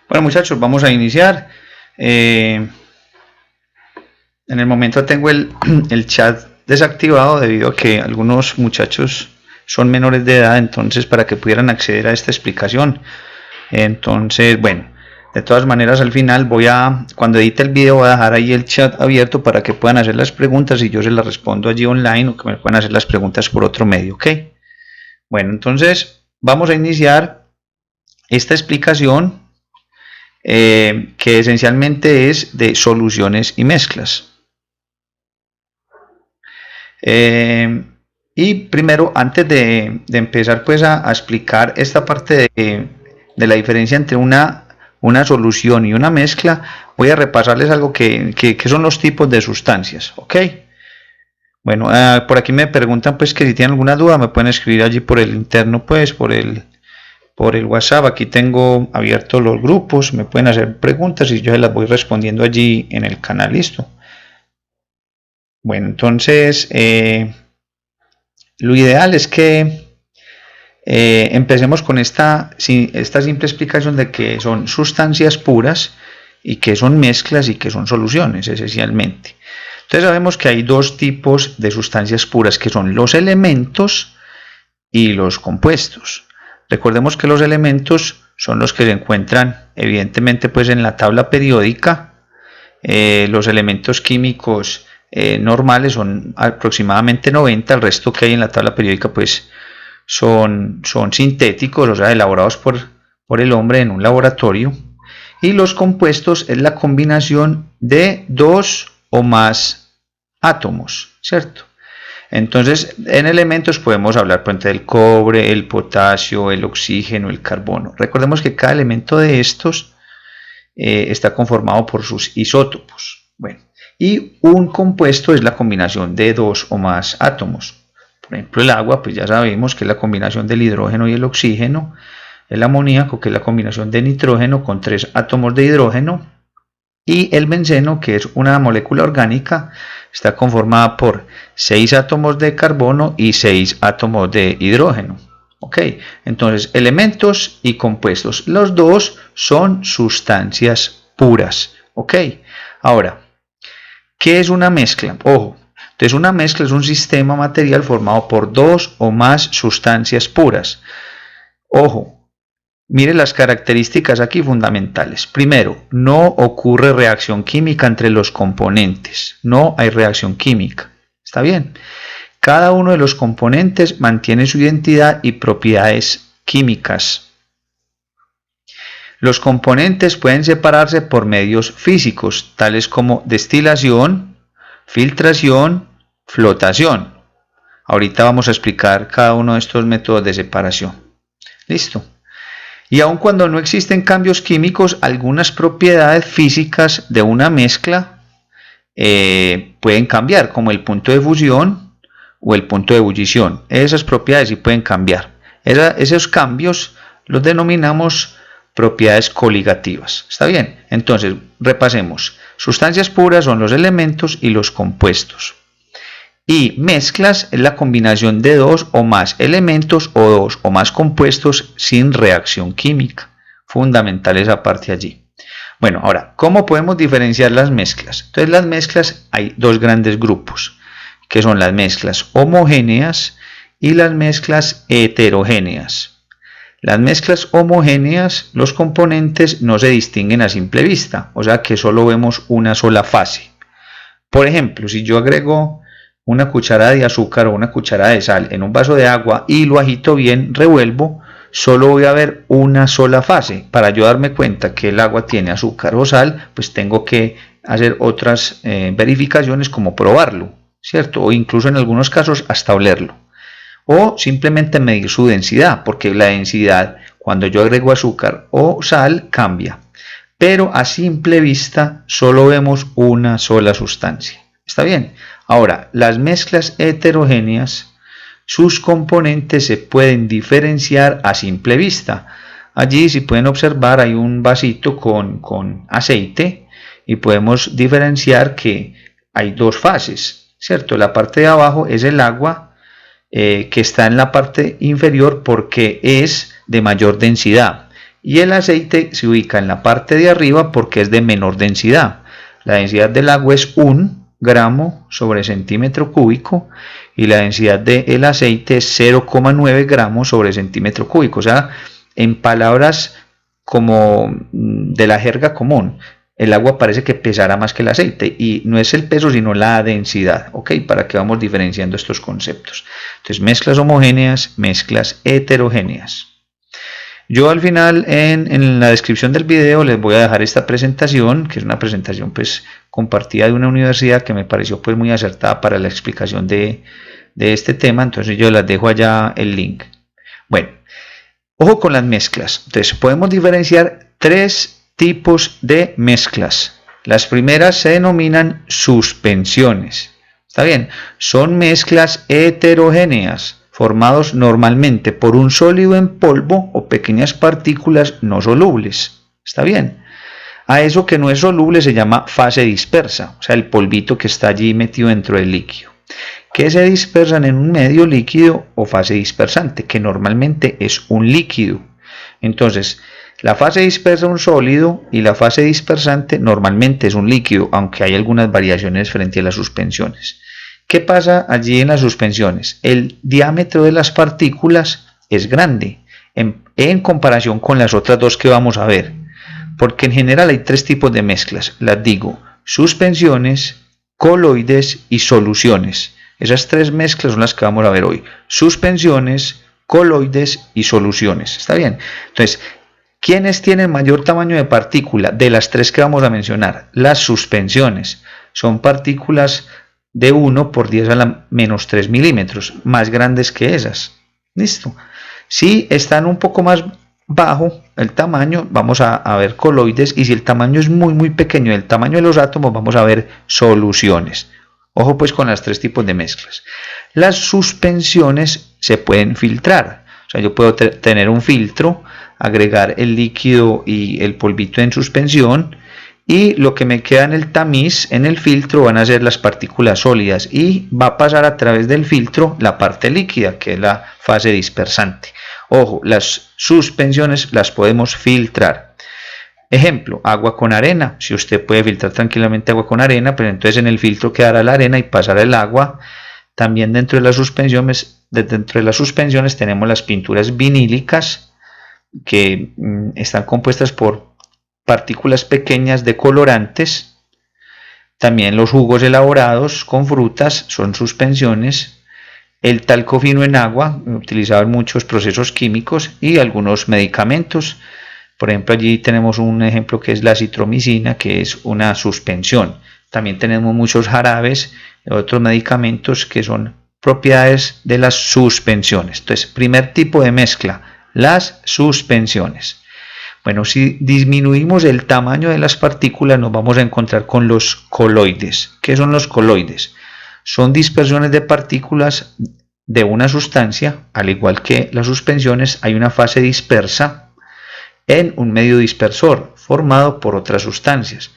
Bueno, muchachos, vamos a iniciar. En el momento tengo el chat desactivado debido a que algunos muchachos son menores de edad, entonces para que pudieran acceder a esta explicación. Entonces, bueno, de todas maneras al final cuando edite el video voy a dejar ahí el chat abierto para que puedan hacer las preguntas y yo se las respondo allí online, o que me puedan hacer las preguntas por otro medio, ¿ok? Bueno, entonces vamos a iniciar esta explicación que esencialmente es de soluciones y mezclas. Y primero, antes de empezar pues a explicar esta parte de la diferencia entre una solución y una mezcla, voy a repasarles algo que son los tipos de sustancias, ¿ok? Bueno, por aquí me preguntan pues que si tienen alguna duda me pueden escribir allí por el interno, pues por el WhatsApp. Aquí tengo abiertos los grupos, me pueden hacer preguntas y yo se las voy respondiendo allí en el canal. Listo. Bueno, entonces lo ideal es que empecemos con esta simple explicación de que son sustancias puras y que son mezclas y que son soluciones esencialmente. Entonces sabemos que hay dos tipos de sustancias puras, que son los elementos y los compuestos. Recordemos que los elementos son los que se encuentran evidentemente pues en la tabla periódica. Los elementos químicos normales son aproximadamente 90, el resto que hay en la tabla periódica pues son sintéticos, o sea, elaborados por el hombre en un laboratorio. Y los compuestos es la combinación de dos o más átomos, ¿cierto? Entonces, en elementos podemos hablar por ejemplo del cobre, el potasio, el oxígeno, el carbono. Recordemos que cada elemento de estos está conformado por sus isótopos. Bueno, y un compuesto es la combinación de dos o más átomos. Por ejemplo, el agua, pues ya sabemos que es la combinación del hidrógeno y el oxígeno. El amoníaco, que es la combinación de nitrógeno con 3 átomos de hidrógeno. Y el benceno, que es una molécula orgánica, está conformada por 6 átomos de carbono y 6 átomos de hidrógeno. Ok, entonces elementos y compuestos, los dos son sustancias puras. Ok, ahora, ¿qué es una mezcla? Ojo, entonces una mezcla es un sistema material formado por dos o más sustancias puras. Ojo. Mire las características aquí fundamentales. Primero, no ocurre reacción química entre los componentes. No hay reacción química. ¿Está bien? Cada uno de los componentes mantiene su identidad y propiedades químicas. Los componentes pueden separarse por medios físicos, tales como destilación, filtración, flotación. Ahorita vamos a explicar cada uno de estos métodos de separación. ¿Listo? Y aun cuando no existen cambios químicos, algunas propiedades físicas de una mezcla pueden cambiar, como el punto de fusión o el punto de ebullición. Esas propiedades sí pueden cambiar. Esos cambios los denominamos propiedades coligativas. ¿Está bien? Entonces, repasemos. Sustancias puras son los elementos y los compuestos. Y mezclas es la combinación de dos o más elementos o dos o más compuestos sin reacción química. Fundamental esa parte allí. Bueno, ahora, ¿cómo podemos diferenciar las mezclas? Entonces, las mezclas hay dos grandes grupos, que son las mezclas homogéneas y las mezclas heterogéneas. Las mezclas homogéneas, los componentes no se distinguen a simple vista, o sea que solo vemos una sola fase. Por ejemplo, si yo agrego una cucharada de azúcar o una cucharada de sal en un vaso de agua y lo agito bien, revuelvo, solo voy a ver una sola fase. Para yo darme cuenta que el agua tiene azúcar o sal, pues tengo que hacer otras verificaciones como probarlo, ¿cierto? O incluso en algunos casos hasta olerlo. O simplemente medir su densidad, porque la densidad cuando yo agrego azúcar o sal cambia. Pero a simple vista solo vemos una sola sustancia. ¿Está bien? Ahora, las mezclas heterogéneas, sus componentes se pueden diferenciar a simple vista. Allí, si pueden observar, hay un vasito con aceite y podemos diferenciar que hay dos fases, ¿cierto? La parte de abajo es el agua que está en la parte inferior porque es de mayor densidad y el aceite se ubica en la parte de arriba porque es de menor densidad. La densidad del agua es 1 gramo sobre centímetro cúbico y la densidad del aceite es 0,9 gramos sobre centímetro cúbico. O sea, en palabras como de la jerga común, el agua parece que pesará más que el aceite y no es el peso sino la densidad, ¿ok? Para que vamos diferenciando estos conceptos. Entonces, mezclas homogéneas, mezclas heterogéneas. Yo al final en la descripción del video les voy a dejar esta presentación, que es una presentación pues compartida de una universidad que me pareció pues muy acertada para la explicación de este tema, entonces yo les dejo allá el link. Bueno, ojo con las mezclas. Entonces podemos diferenciar 3 tipos de mezclas. Las primeras se denominan suspensiones. ¿Está bien? Son mezclas heterogéneas, formados normalmente por un sólido en polvo o pequeñas partículas no solubles. ¿Está bien? A eso que no es soluble se llama fase dispersa, o sea, el polvito que está allí metido dentro del líquido, que se dispersan en un medio líquido o fase dispersante, que normalmente es un líquido. Entonces, la fase dispersa es un sólido y la fase dispersante normalmente es un líquido, aunque hay algunas variaciones frente a las suspensiones. ¿Qué pasa allí en las suspensiones? El diámetro de las partículas es grande en comparación con las otras dos que vamos a ver, porque en general hay 3 tipos de mezclas, las digo, suspensiones, coloides y soluciones. Esas 3 mezclas son las que vamos a ver hoy, suspensiones, coloides y soluciones. ¿Está bien? Entonces, ¿quiénes tienen mayor tamaño de partícula? De las 3 que vamos a mencionar, las suspensiones. Son partículas de 1 por 10 a la menos 3 milímetros, más grandes que esas. ¿Listo? Si están un poco más bajo el tamaño, vamos a ver coloides, y si el tamaño es muy pequeño, el tamaño de los átomos, vamos a ver soluciones. Ojo pues con los 3 tipos de mezclas. Las suspensiones se pueden filtrar, o sea, yo puedo tener un filtro, agregar el líquido y el polvito en suspensión, y lo que me queda en el tamiz, en el filtro, van a ser las partículas sólidas y va a pasar a través del filtro la parte líquida, que es la fase dispersante. Ojo, las suspensiones las podemos filtrar. Ejemplo, agua con arena. Si usted puede filtrar tranquilamente agua con arena, pero entonces en el filtro quedará la arena y pasará el agua. También dentro de las suspensiones tenemos las pinturas vinílicas, que están compuestas por partículas pequeñas de colorantes. También los jugos elaborados con frutas son suspensiones. El talco fino en agua, utilizado en muchos procesos químicos, y algunos medicamentos. Por ejemplo, allí tenemos un ejemplo que es la citromicina, que es una suspensión. También tenemos muchos jarabes y otros medicamentos que son propiedades de las suspensiones. Entonces, primer tipo de mezcla, las suspensiones. Bueno, si disminuimos el tamaño de las partículas, nos vamos a encontrar con los coloides. ¿Qué son los coloides? Son dispersiones de partículas de una sustancia. Al igual que las suspensiones, hay una fase dispersa en un medio dispersor formado por otras sustancias.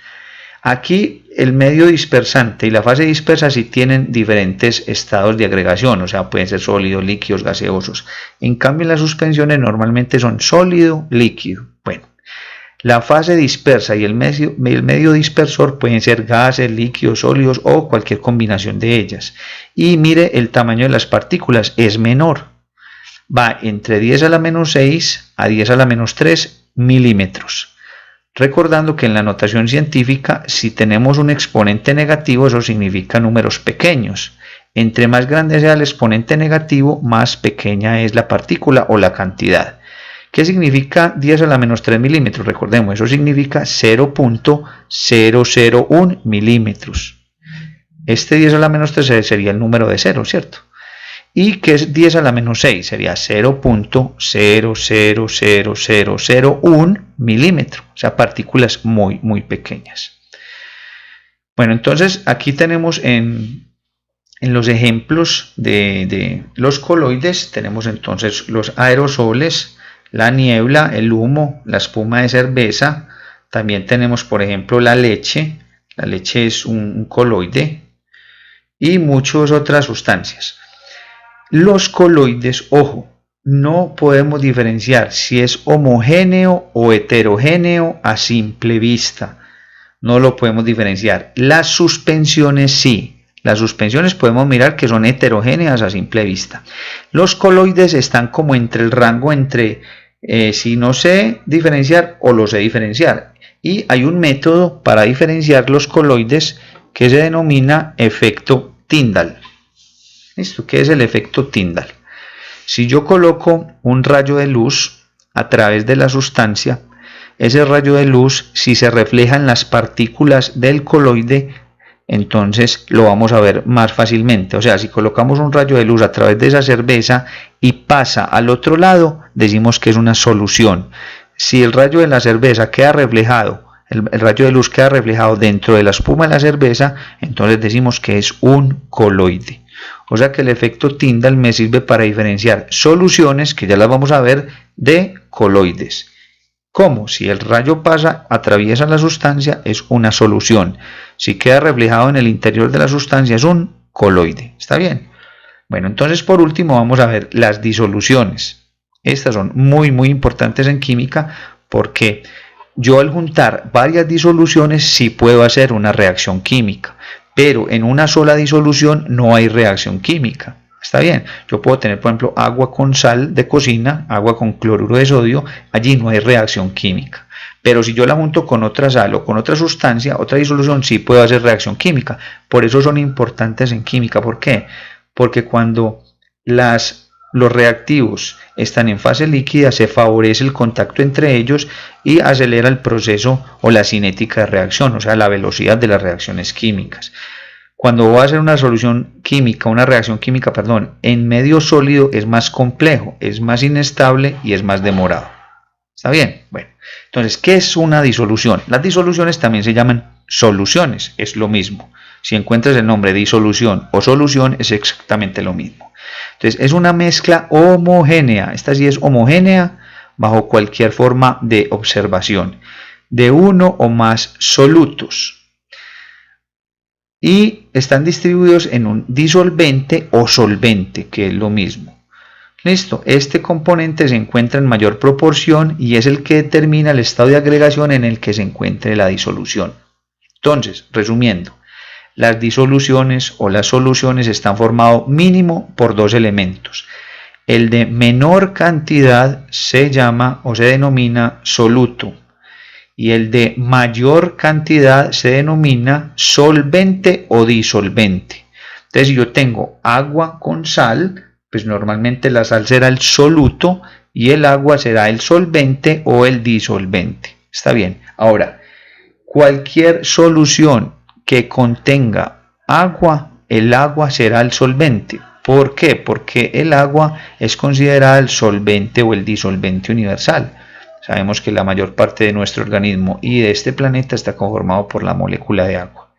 Aquí el medio dispersante y la fase dispersa sí tienen diferentes estados de agregación, o sea, pueden ser sólidos, líquidos, gaseosos. En cambio, las suspensiones normalmente son sólido, líquido. Bueno, la fase dispersa y el medio dispersor pueden ser gases, líquidos, sólidos o cualquier combinación de ellas. Y mire, el tamaño de las partículas es menor. Va entre 10 a la menos 6 a 10 a la menos 3 milímetros. Recordando que en la notación científica, si tenemos un exponente negativo, eso significa números pequeños. Entre más grande sea el exponente negativo, más pequeña es la partícula o la cantidad. ¿Qué significa 10 a la menos 3 milímetros? Recordemos, eso significa 0.001 milímetros. Este 10 a la menos 3 sería el número de 0, ¿cierto? Y que es 10 a la menos 6, sería 0.00001 milímetro, o sea, partículas muy pequeñas. Bueno, entonces aquí tenemos en los ejemplos de los coloides, tenemos entonces los aerosoles, la niebla, el humo, la espuma de cerveza. También tenemos, por ejemplo, la leche es un coloide, y muchas otras sustancias. Los coloides, ojo, no podemos diferenciar si es homogéneo o heterogéneo a simple vista. No lo podemos diferenciar. Las suspensiones sí. Las suspensiones podemos mirar que son heterogéneas a simple vista. Los coloides están como entre el rango entre si no sé diferenciar o lo sé diferenciar. Y hay un método para diferenciar los coloides que se denomina efecto Tyndall. ¿Listo? ¿Qué es el efecto Tyndall? Si yo coloco un rayo de luz a través de la sustancia, ese rayo de luz, si se refleja en las partículas del coloide, entonces lo vamos a ver más fácilmente. O sea, si colocamos un rayo de luz a través de esa cerveza y pasa al otro lado, decimos que es una solución. Si el rayo de la cerveza queda reflejado, el rayo de luz queda reflejado dentro de la espuma de la cerveza, entonces decimos que es un coloide. O sea que el efecto Tyndall me sirve para diferenciar soluciones, que ya las vamos a ver, de coloides. ¿Cómo? Si el rayo pasa, atraviesa la sustancia, es una solución. Si queda reflejado en el interior de la sustancia, es un coloide. ¿Está bien? Bueno, entonces por último vamos a ver las disoluciones. Estas son muy importantes en química porque yo al juntar varias disoluciones sí puedo hacer una reacción química, pero en una sola disolución no hay reacción química. Está bien, yo puedo tener por ejemplo agua con sal de cocina, agua con cloruro de sodio, allí no hay reacción química. Pero si yo la junto con otra sal o con otra sustancia, otra disolución, sí puedo hacer reacción química. Por eso son importantes en química. ¿Por qué? Porque cuando los reactivos están en fase líquida, se favorece el contacto entre ellos y acelera el proceso o la cinética de reacción, o sea, la velocidad de las reacciones químicas. Cuando voy a hacer una solución química, una reacción química, perdón, en medio sólido es más complejo, es más inestable y es más demorado. ¿Está bien? Bueno, entonces, ¿qué es una disolución? Las disoluciones también se llaman soluciones, es lo mismo. Si encuentras el nombre disolución o solución, es exactamente lo mismo. Entonces, es una mezcla homogénea, esta sí es homogénea bajo cualquier forma de observación, de uno o más solutos. Y están distribuidos en un disolvente o solvente, que es lo mismo. Listo, este componente se encuentra en mayor proporción y es el que determina el estado de agregación en el que se encuentre la disolución. Entonces, resumiendo, las disoluciones o las soluciones están formadas mínimo por dos elementos. El de menor cantidad se llama o se denomina soluto y el de mayor cantidad se denomina solvente o disolvente. Entonces, si yo tengo agua con sal, pues normalmente la sal será el soluto y el agua será el solvente o el disolvente. Está bien. Ahora, cualquier solución que contenga agua, el agua será el solvente. ¿Por qué? Porque el agua es considerada el solvente o el disolvente universal. Sabemos que la mayor parte de nuestro organismo y de este planeta está conformado por la molécula de agua.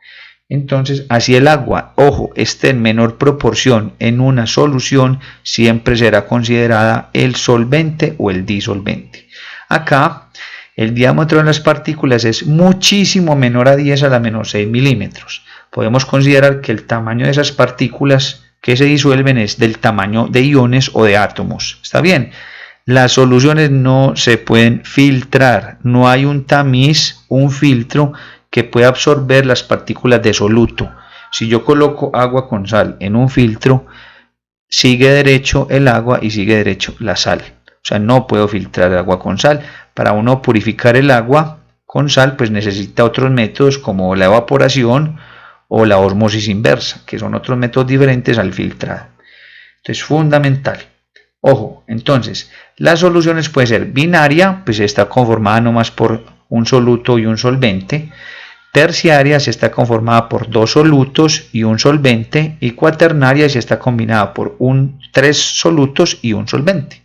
Entonces, así el agua, ojo, esté en menor proporción en una solución, siempre será considerada el solvente o el disolvente. Acá, el diámetro de las partículas es muchísimo menor a 10 a la menos 6 milímetros. Podemos considerar que el tamaño de esas partículas que se disuelven es del tamaño de iones o de átomos. ¿Está bien? Las soluciones no se pueden filtrar, no hay un tamiz, un filtro que pueda absorber las partículas de soluto. Si yo coloco agua con sal en un filtro, sigue derecho el agua y sigue derecho la sal. O sea, no puedo filtrar el agua con sal. Para uno purificar el agua con sal, pues necesita otros métodos como la evaporación o la ósmosis inversa, que son otros métodos diferentes al filtrado. Entonces, fundamental. Ojo, entonces, las soluciones pueden ser binaria, pues está conformada nomás por un soluto y un solvente. Terciaria se está conformada por dos solutos y un solvente. Y cuaternaria se está combinada por tres solutos y un solvente.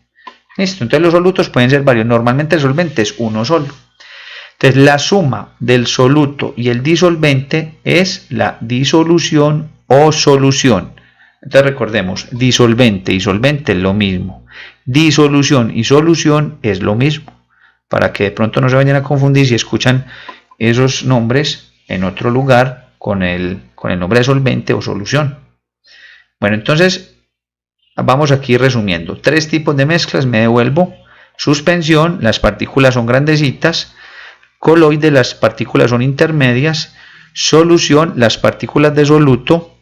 Listo, entonces los solutos pueden ser varios. Normalmente el solvente es uno solo. Entonces la suma del soluto y el disolvente es la disolución o solución. Entonces recordemos, disolvente y solvente es lo mismo. Disolución y solución es lo mismo. Para que de pronto no se vayan a confundir si escuchan esos nombres en otro lugar con el nombre de solvente o solución. Bueno, entonces vamos aquí resumiendo. 3 tipos de mezclas, me devuelvo. Suspensión, las partículas son grandecitas. Coloide, las partículas son intermedias. Solución, las partículas de soluto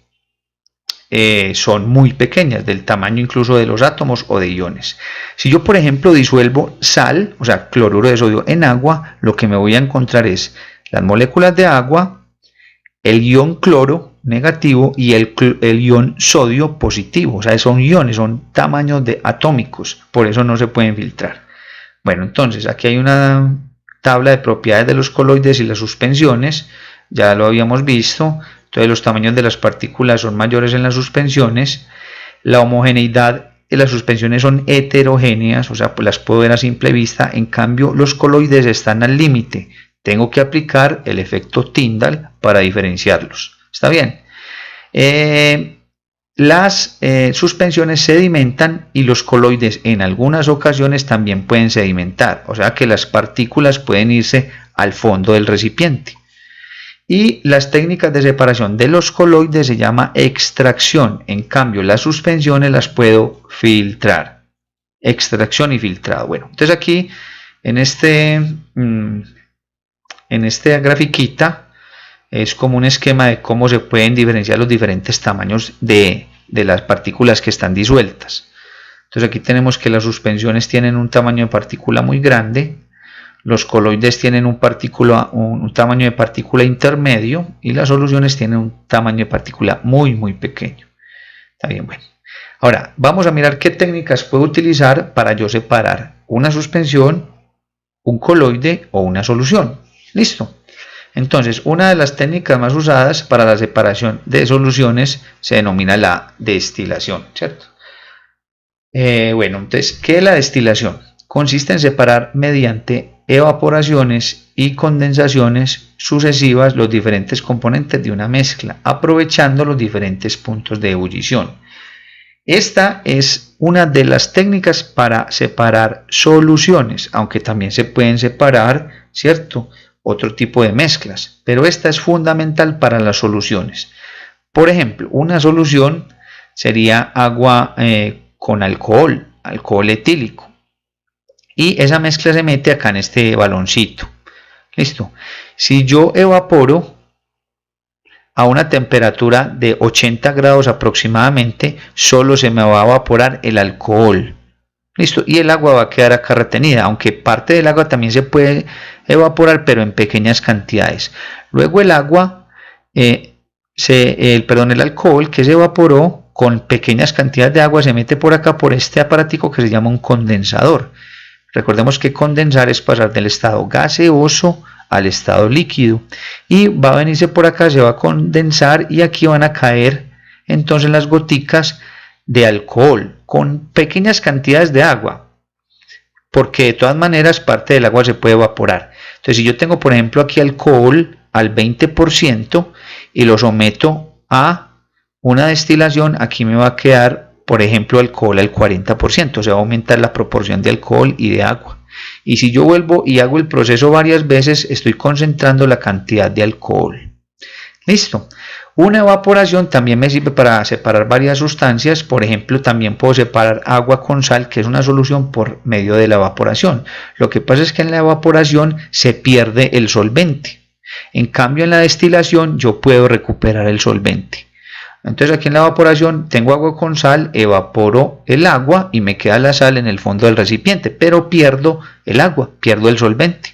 son muy pequeñas, del tamaño incluso de los átomos o de iones. Si yo, por ejemplo, disuelvo sal, o sea, cloruro de sodio en agua, lo que me voy a encontrar es las moléculas de agua, el ion cloro negativo y el ion sodio positivo. O sea, son iones, son tamaños de atómicos, por eso no se pueden filtrar. Bueno, entonces aquí hay una tabla de propiedades de los coloides y las suspensiones, ya lo habíamos visto. Entonces los tamaños de las partículas son mayores en las suspensiones, la homogeneidad de las suspensiones son heterogéneas, o sea, pues las puedo ver a simple vista. En cambio los coloides están al límite, tengo que aplicar el efecto Tyndall para diferenciarlos. ¿Está bien? Las suspensiones sedimentan y los coloides en algunas ocasiones también pueden sedimentar, o sea que las partículas pueden irse al fondo del recipiente. Y las técnicas de separación de los coloides se llama extracción. En cambio, las suspensiones las puedo filtrar. Extracción y filtrado. Bueno, entonces aquí en esta grafiquita es como un esquema de cómo se pueden diferenciar los diferentes tamaños de las partículas que están disueltas. Entonces aquí tenemos que las suspensiones tienen un tamaño de partícula muy grande. Los coloides tienen un tamaño de partícula intermedio y las soluciones tienen un tamaño de partícula muy pequeño. Está bien, bueno. Ahora, vamos a mirar qué técnicas puedo utilizar para yo separar una suspensión, un coloide o una solución. Listo. Entonces, una de las técnicas más usadas para la separación de soluciones se denomina la destilación, ¿cierto? Bueno, entonces, ¿qué es la destilación? Consiste en separar mediante evaporaciones y condensaciones sucesivas los diferentes componentes de una mezcla, aprovechando los diferentes puntos de ebullición. Esta es una de las técnicas para separar soluciones, aunque también se pueden separar, ¿cierto?, otro tipo de mezclas, pero esta es fundamental para las soluciones. Por ejemplo, una solución sería agua con alcohol etílico. Y esa mezcla se mete acá en este baloncito. Listo. Si yo evaporo a una temperatura de 80 grados aproximadamente, solo se me va a evaporar el alcohol. Listo. Y el agua va a quedar acá retenida, aunque parte del agua también se puede evaporar, pero en pequeñas cantidades. Luego el agua, el alcohol que se evaporó con pequeñas cantidades de agua se mete por acá por este aparatico que se llama un condensador. Recordemos que condensar es pasar del estado gaseoso al estado líquido y va a venirse por acá, se va a condensar y aquí van a caer entonces las goticas de alcohol con pequeñas cantidades de agua, porque de todas maneras parte del agua se puede evaporar. Entonces si yo tengo por ejemplo aquí alcohol al 20% y lo someto a una destilación, aquí me va a quedar por ejemplo alcohol al 40%, se va a aumentar la proporción de alcohol y de agua. Y si yo vuelvo y hago el proceso varias veces, estoy concentrando la cantidad de alcohol. Listo. Una evaporación también me sirve para separar varias sustancias. Por ejemplo, también puedo separar agua con sal, que es una solución por medio de la evaporación. Lo que pasa es que en la evaporación se pierde el solvente. En cambio, en la destilación yo puedo recuperar el solvente. Entonces aquí en la evaporación tengo agua con sal, evaporo el agua y me queda la sal en el fondo del recipiente, pero pierdo el agua, pierdo el solvente.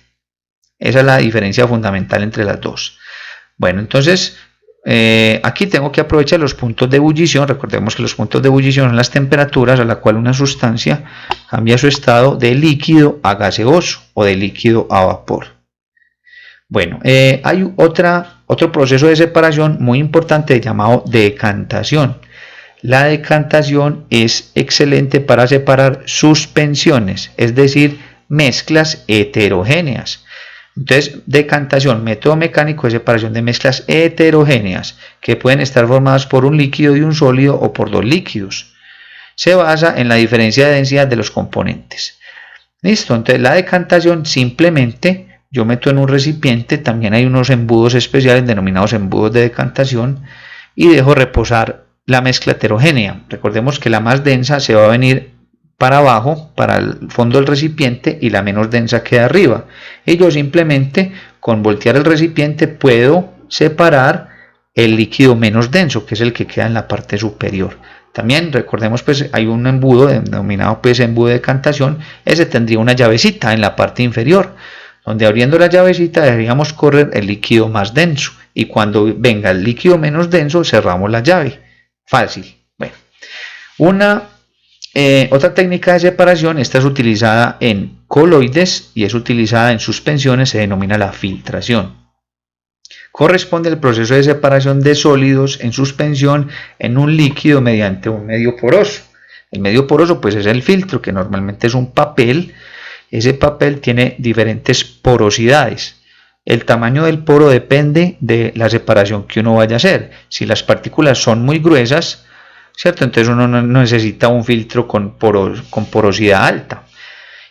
Esa es la diferencia fundamental entre las dos. Bueno, entonces aquí tengo que aprovechar los puntos de ebullición. Recordemos que los puntos de ebullición son las temperaturas a la cual una sustancia cambia su estado de líquido a gaseoso o de líquido a vapor. Bueno, hay otro proceso de separación muy importante llamado decantación. La decantación es excelente para separar suspensiones, es decir, mezclas heterogéneas. Entonces, decantación, método mecánico de separación de mezclas heterogéneas que pueden estar formadas por un líquido y un sólido o por dos líquidos. Se basa en la diferencia de densidad de los componentes. Listo, entonces la decantación simplemente yo meto en un recipiente, también hay unos embudos especiales denominados embudos de decantación y dejo reposar la mezcla heterogénea. Recordemos que la más densa se va a venir para abajo, para el fondo del recipiente, y la menos densa queda arriba. Y yo simplemente con voltear el recipiente puedo separar el líquido menos denso, que es el que queda en la parte superior. También recordemos, pues hay un embudo denominado pues embudo de decantación. Ese tendría una llavecita en la parte inferior, donde abriendo la llavecita deberíamos correr el líquido más denso, y cuando venga el líquido menos denso cerramos la llave. Fácil. Bueno, otra técnica de separación, esta es utilizada en coloides y es utilizada en suspensiones, se denomina la filtración. Corresponde al proceso de separación de sólidos en suspensión en un líquido mediante un medio poroso. El medio poroso pues es el filtro, que normalmente es un papel. Ese papel tiene diferentes porosidades. El tamaño del poro depende de la separación que uno vaya a hacer. Si las partículas son muy gruesas, ¿cierto? Entonces uno no necesita un filtro con porosidad alta.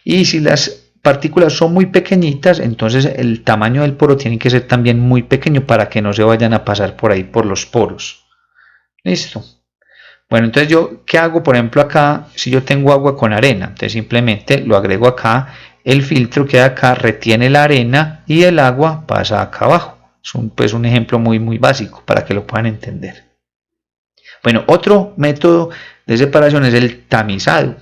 Y si las partículas son muy pequeñitas, entonces el tamaño del poro tiene que ser también muy pequeño para que no se vayan a pasar por ahí por los poros. Listo. Bueno, entonces yo, ¿qué hago? Por ejemplo acá, si yo tengo agua con arena, entonces simplemente lo agrego acá, el filtro queda acá, retiene la arena y el agua pasa acá abajo. Es un ejemplo muy básico para que lo puedan entender. Bueno, otro método de separación es el tamizado.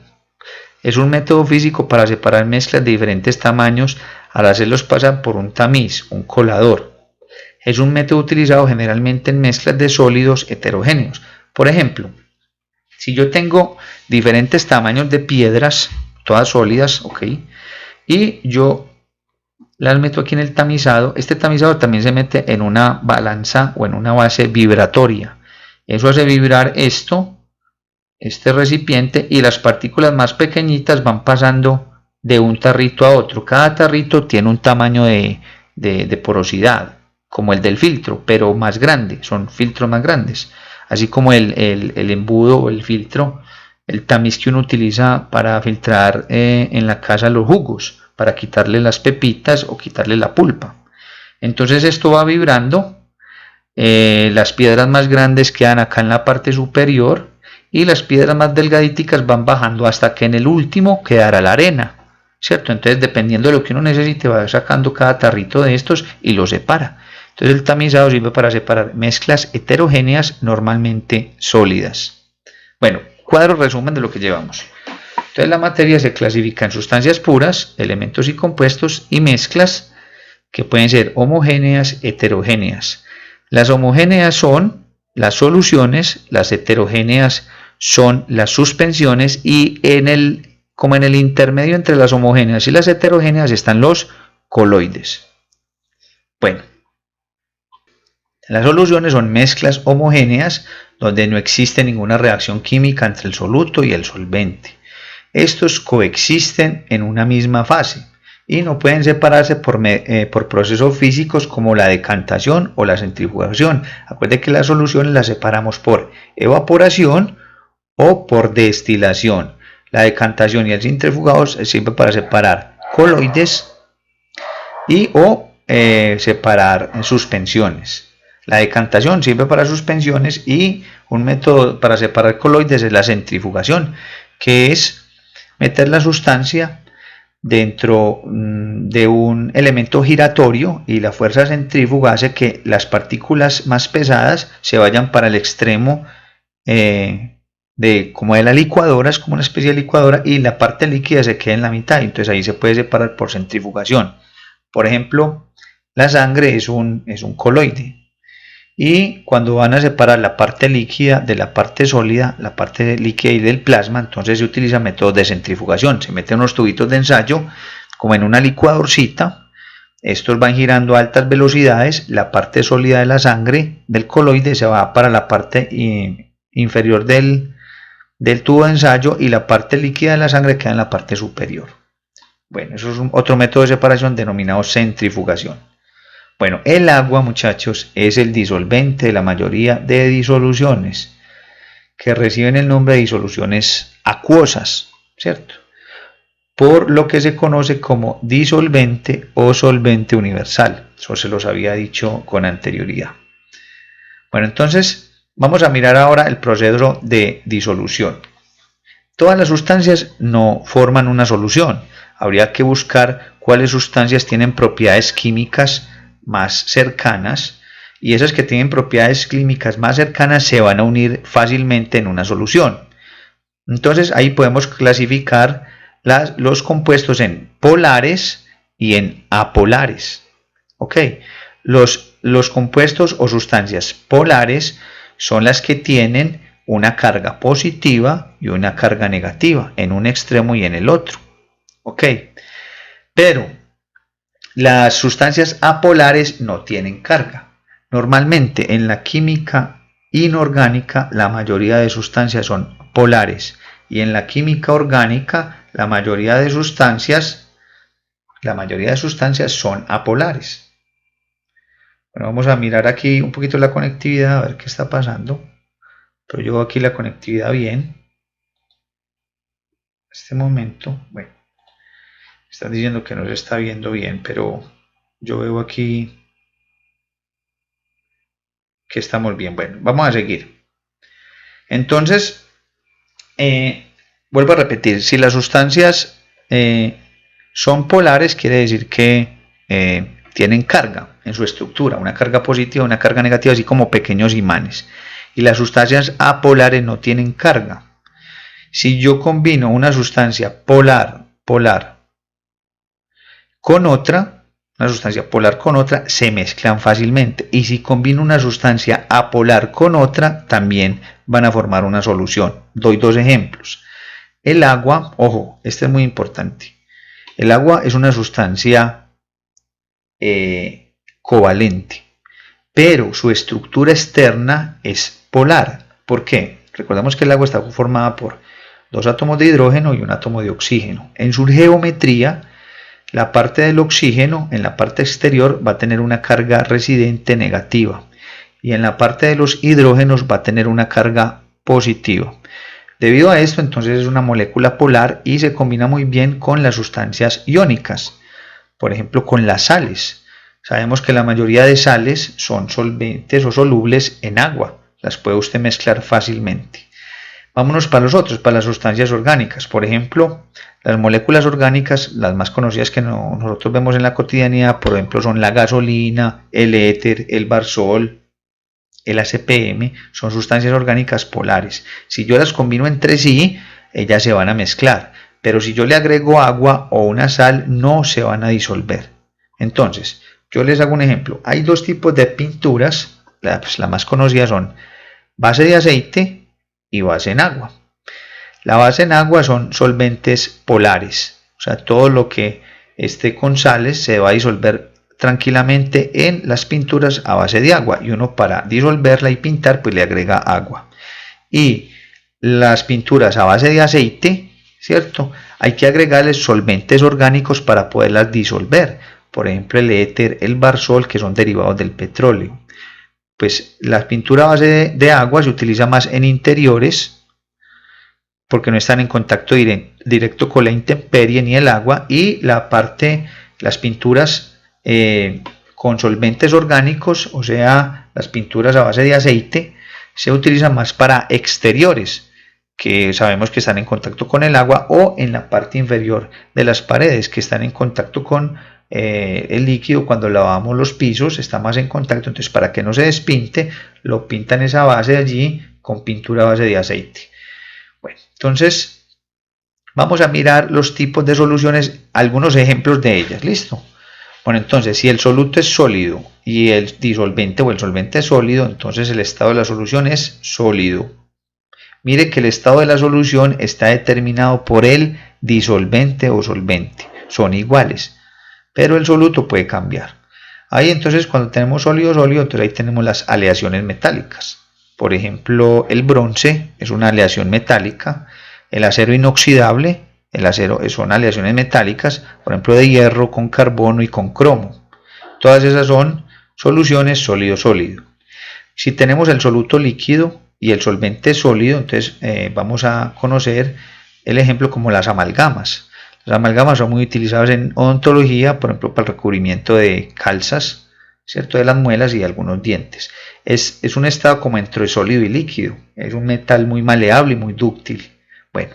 Es un método físico para separar mezclas de diferentes tamaños al hacerlos pasar por un tamiz, un colador. Es un método utilizado generalmente en mezclas de sólidos heterogéneos. Por ejemplo, si yo tengo diferentes tamaños de piedras, todas sólidas, ok, y yo las meto aquí en el tamizado, este tamizador también se mete en una balanza o en una base vibratoria. Eso hace vibrar este recipiente, y las partículas más pequeñitas van pasando de un tarrito a otro. Cada tarrito tiene un tamaño de porosidad, como el del filtro, pero más grande, son filtros más grandes. Así como el embudo o el filtro, el tamiz que uno utiliza para filtrar en la casa los jugos, para quitarle las pepitas o quitarle la pulpa. Entonces esto va vibrando, las piedras más grandes quedan acá en la parte superior y las piedras más delgaditas van bajando hasta que en el último quedará la arena, ¿cierto? Entonces dependiendo de lo que uno necesite va sacando cada tarrito de estos y lo separa. Entonces el tamizado sirve para separar mezclas heterogéneas normalmente sólidas. Bueno, cuadro resumen de lo que llevamos. Entonces la materia se clasifica en sustancias puras, elementos y compuestos, y mezclas que pueden ser homogéneas, heterogéneas. Las homogéneas son las soluciones, las heterogéneas son las suspensiones, y como en el intermedio entre las homogéneas y las heterogéneas están los coloides. Bueno, las soluciones son mezclas homogéneas donde no existe ninguna reacción química entre el soluto y el solvente. Estos coexisten en una misma fase y no pueden separarse por procesos físicos como la decantación o la centrifugación. Acuérdense que las soluciones las separamos por evaporación o por destilación. La decantación y el centrifugado sirven para separar coloides o separar suspensiones. La decantación sirve para suspensiones, y un método para separar coloides es la centrifugación, que es meter la sustancia dentro de un elemento giratorio, y la fuerza centrífuga hace que las partículas más pesadas se vayan para el extremo como de la licuadora, es como una especie de licuadora, y la parte líquida se queda en la mitad. Entonces ahí se puede separar por centrifugación. Por ejemplo, la sangre es un coloide. Y cuando van a separar la parte líquida de la parte sólida, la parte líquida y del plasma, entonces se utiliza métodos de centrifugación. Se meten unos tubitos de ensayo como en una licuadorcita. Estos van girando a altas velocidades. La parte sólida de la sangre del coloide se va para la parte inferior del tubo de ensayo, y la parte líquida de la sangre queda en la parte superior. Bueno, eso es otro método de separación denominado centrifugación. Bueno, el agua, muchachos, es el disolvente de la mayoría de disoluciones que reciben el nombre de disoluciones acuosas, ¿cierto? Por lo que se conoce como disolvente o solvente universal. Eso se los había dicho con anterioridad. Bueno, entonces Vamos a mirar ahora el proceso de disolución. Todas las sustancias no forman una solución. Habría que buscar cuáles sustancias tienen propiedades químicas más cercanas, y esas que tienen propiedades químicas más cercanas se van a unir fácilmente en una solución. Entonces ahí podemos clasificar los compuestos en polares y en apolares. ¿Ok? Los compuestos o sustancias polares son las que tienen una carga positiva y una carga negativa en un extremo y en el otro. ¿Ok? Pero las sustancias apolares no tienen carga. Normalmente en la química inorgánica la mayoría de sustancias son polares, y en la química orgánica la mayoría de sustancias son apolares. Bueno, vamos a mirar aquí un poquito la conectividad, a ver qué está pasando. Pero yo veo aquí la conectividad bien. En este momento, bueno, están diciendo que no se está viendo bien, pero yo veo aquí que estamos bien. Bueno, vamos a seguir. Entonces, vuelvo a repetir, si las sustancias son polares, quiere decir que tienen carga en su estructura, una carga positiva, una carga negativa, así como pequeños imanes. Y las sustancias apolares no tienen carga. Si yo combino una sustancia polar con otra, se mezclan fácilmente. Y si combino una sustancia apolar con otra, también van a formar una solución. Doy dos ejemplos. El agua, ojo, este es muy importante. El agua es una sustancia covalente, pero su estructura externa es polar. ¿Por qué? Recordemos que el agua está formada por dos átomos de hidrógeno y un átomo de oxígeno. En su geometría, la parte del oxígeno en la parte exterior va a tener una carga residente negativa, y en la parte de los hidrógenos va a tener una carga positiva. Debido a esto, entonces es una molécula polar y se combina muy bien con las sustancias iónicas, por ejemplo con las sales. Sabemos que la mayoría de sales son solventes o solubles en agua, las puede usted mezclar fácilmente. Vámonos para los otros, para las sustancias orgánicas. Por ejemplo, las moléculas orgánicas, las más conocidas que nosotros vemos en la cotidianidad, por ejemplo, son la gasolina, el éter, el barsol, el ACPM, son sustancias orgánicas polares. Si yo las combino entre sí, ellas se van a mezclar, pero si yo le agrego agua o una sal, no se van a disolver. Entonces, yo les hago un ejemplo. Hay dos tipos de pinturas, las más conocidas son base de aceite y base en agua. La base en agua son solventes polares, o sea, todo lo que esté con sales se va a disolver tranquilamente en las pinturas a base de agua, y uno para disolverla y pintar pues le agrega agua. Y las pinturas a base de aceite, ¿cierto? Hay que agregarles solventes orgánicos para poderlas disolver, por ejemplo el éter, el barsol, que son derivados del petróleo. Pues la pintura a base de agua se utiliza más en interiores porque no están en contacto directo con la intemperie ni el agua, y las pinturas con solventes orgánicos, o sea las pinturas a base de aceite, se utilizan más para exteriores, que sabemos que están en contacto con el agua, o en la parte inferior de las paredes, que están en contacto con el líquido. Cuando lavamos los pisos está más en contacto, entonces para que no se despinte, lo pintan esa base allí con pintura a base de aceite. Bueno, entonces vamos a mirar los tipos de soluciones, algunos ejemplos de ellas. ¿Listo? Bueno, entonces si el soluto es sólido y el disolvente o el solvente es sólido, entonces el estado de la solución es sólido. Mire que el estado de la solución está determinado por el disolvente o solvente, son iguales, pero el soluto puede cambiar. Ahí entonces cuando tenemos sólido, entonces ahí tenemos las aleaciones metálicas. Por ejemplo, el bronce es una aleación metálica, el acero inoxidable, son aleaciones metálicas, por ejemplo de hierro con carbono y con cromo. Todas esas son soluciones sólido-sólido. Si tenemos el soluto líquido y el solvente sólido, entonces vamos a conocer el ejemplo como las amalgamas. Las amalgamas son muy utilizadas en odontología, por ejemplo para el recubrimiento de calzas, ¿cierto? De las muelas y de algunos dientes. Es un estado como entre sólido y líquido, es un metal muy maleable y muy dúctil. Bueno,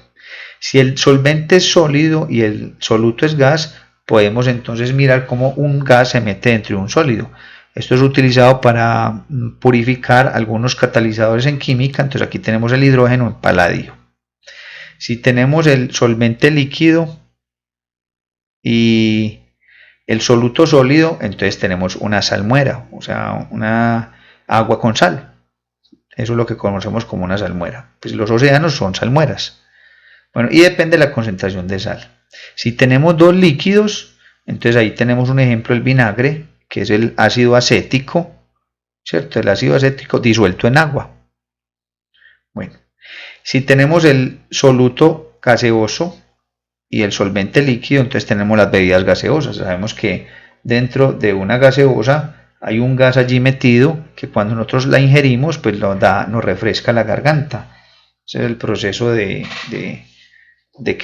si el solvente es sólido y el soluto es gas, podemos entonces mirar cómo un gas se mete dentro de un sólido. Esto es utilizado para purificar algunos catalizadores en química. Entonces aquí tenemos el hidrógeno en paladio. Si tenemos el solvente líquido y el soluto sólido, entonces tenemos una salmuera, o sea, una agua con sal. Eso es lo que conocemos como una salmuera. Pues los océanos son salmueras. Bueno, y depende de la concentración de sal. Si tenemos dos líquidos, entonces ahí tenemos un ejemplo, el vinagre, que es el ácido acético, ¿cierto? El ácido acético disuelto en agua. Bueno, si tenemos el soluto gaseoso y el solvente líquido, entonces tenemos las bebidas gaseosas. Sabemos que dentro de una gaseosa hay un gas allí metido que cuando nosotros la ingerimos, pues nos refresca la garganta. Ese es el proceso de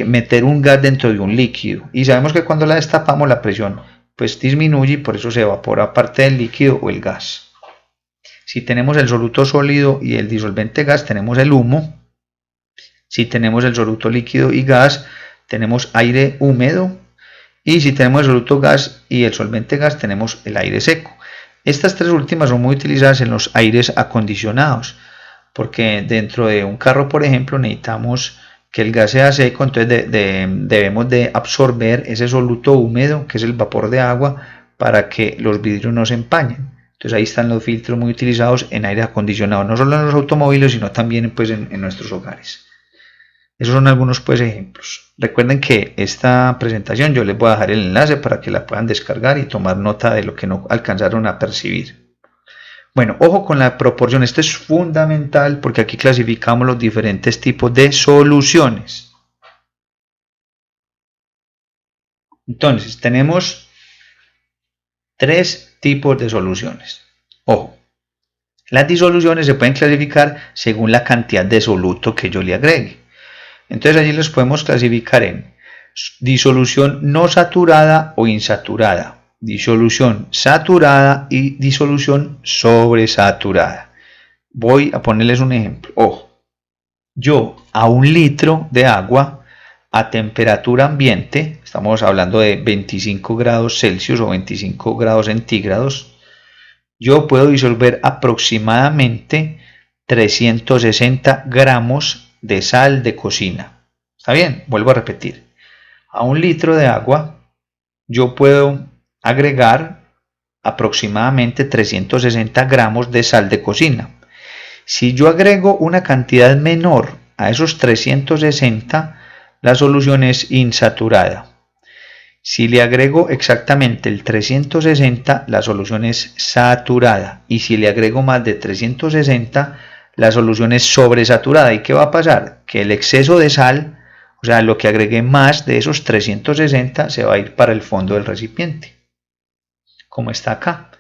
meter un gas dentro de un líquido. Y sabemos que cuando la destapamos la presión pues disminuye y por eso se evapora parte del líquido o el gas. Si tenemos el soluto sólido y el disolvente gas, tenemos el humo. Si tenemos el soluto líquido y gas, tenemos aire húmedo. Y si tenemos el soluto gas y el solvente gas, tenemos el aire seco. Estas tres últimas son muy utilizadas en los aires acondicionados, porque dentro de un carro, por ejemplo, necesitamos que el gas sea seco, entonces debemos de absorber ese soluto húmedo, que es el vapor de agua, para que los vidrios no se empañen. Entonces ahí están los filtros muy utilizados en aire acondicionado, no solo en los automóviles, sino también pues, en nuestros hogares. Esos son algunos pues, ejemplos. Recuerden que esta presentación yo les voy a dejar el enlace para que la puedan descargar y tomar nota de lo que no alcanzaron a percibir. Bueno, ojo con la proporción, esto es fundamental porque aquí clasificamos los diferentes tipos de soluciones. Entonces, tenemos tres tipos de soluciones. Ojo, las disoluciones se pueden clasificar según la cantidad de soluto que yo le agregue. Entonces, allí los podemos clasificar en disolución no saturada o insaturada, disolución saturada y disolución sobresaturada. Voy a ponerles un ejemplo. Ojo, yo a 1 litro de agua a temperatura ambiente, estamos hablando de 25 grados Celsius o 25 grados centígrados, yo puedo disolver aproximadamente 360 gramos de sal de cocina. ¿Está bien? Vuelvo a repetir. A 1 litro de agua yo puedo agregar aproximadamente 360 gramos de sal de cocina. Si yo agrego una cantidad menor a esos 360, la solución es insaturada. Si le agrego exactamente el 360, la solución es saturada. Y si le agrego más de 360, la solución es sobresaturada. ¿Y qué va a pasar? Que el exceso de sal, o sea, lo que agregué más de esos 360, se va a ir para el fondo del recipiente, como está acá.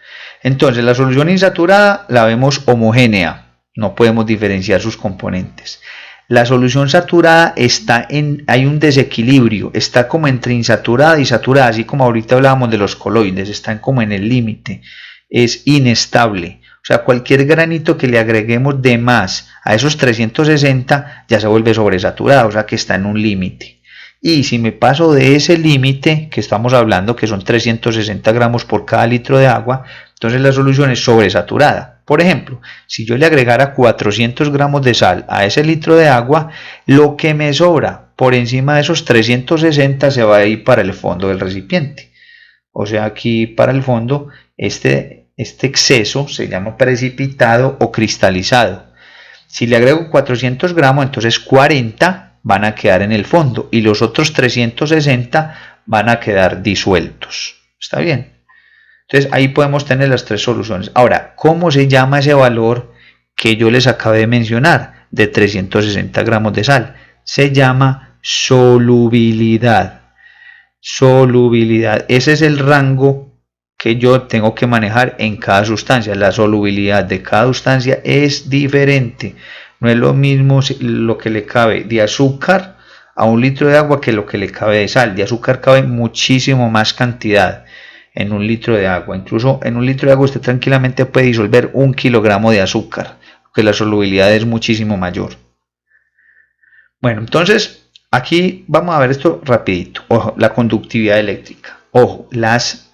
Entonces la solución insaturada la vemos homogénea, no podemos diferenciar sus componentes. La solución saturada hay un desequilibrio, está como entre insaturada y saturada, así como ahorita hablábamos de los coloides, están como en el límite, es inestable. O sea, cualquier granito que le agreguemos de más a esos 360 ya se vuelve sobresaturada, o sea que está en un límite. Y si me paso de ese límite que estamos hablando, que son 360 gramos por cada litro de agua, entonces la solución es sobresaturada. Por ejemplo, si yo le agregara 400 gramos de sal a ese litro de agua, lo que me sobra por encima de esos 360 se va a ir para el fondo del recipiente. O sea, aquí para el fondo, este exceso se llama precipitado o cristalizado. Si le agrego 400 gramos, entonces 40 van a quedar en el fondo y los otros 360 van a quedar disueltos. ¿Está bien? Entonces ahí podemos tener las tres soluciones. Ahora, ¿cómo se llama ese valor que yo les acabé de mencionar de 360 gramos de sal? Se llama solubilidad. Solubilidad. Ese es el rango que yo tengo que manejar en cada sustancia. La solubilidad de cada sustancia es diferente. No es lo mismo lo que le cabe de azúcar a 1 litro de agua que lo que le cabe de sal. De azúcar cabe muchísimo más cantidad. en un litro de agua. Incluso en un litro de agua usted tranquilamente puede disolver 1 kilogramo de azúcar, que la solubilidad es muchísimo mayor. Bueno, entonces aquí vamos a ver esto rapidito. Ojo, la conductividad eléctrica. Ojo, las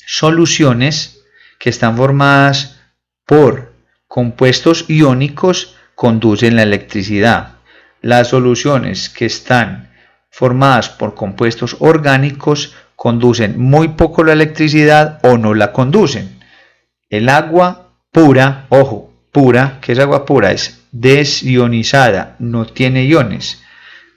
soluciones que están formadas por compuestos iónicos conducen la electricidad. Las soluciones que están formadas por compuestos orgánicos conducen muy poco la electricidad o no la conducen. El agua pura, ojo, pura, ¿qué es agua pura? Es desionizada, no tiene iones.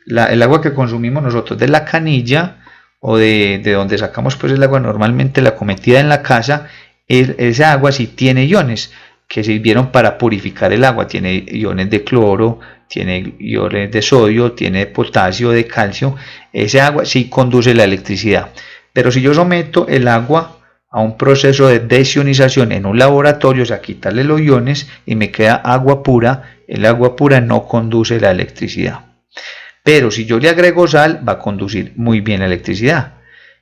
El agua que consumimos nosotros de la canilla o de donde sacamos pues el agua normalmente la cometida en la casa, esa agua sí tiene iones que sirvieron para purificar el agua, tiene iones de cloro, tiene iones de sodio, tiene de potasio, de calcio. Esa agua sí conduce la electricidad, pero si yo someto el agua a un proceso de desionización en un laboratorio, o sea, quitarle los iones y me queda agua pura, el agua pura no conduce la electricidad. Pero si yo le agrego sal, va a conducir muy bien la electricidad.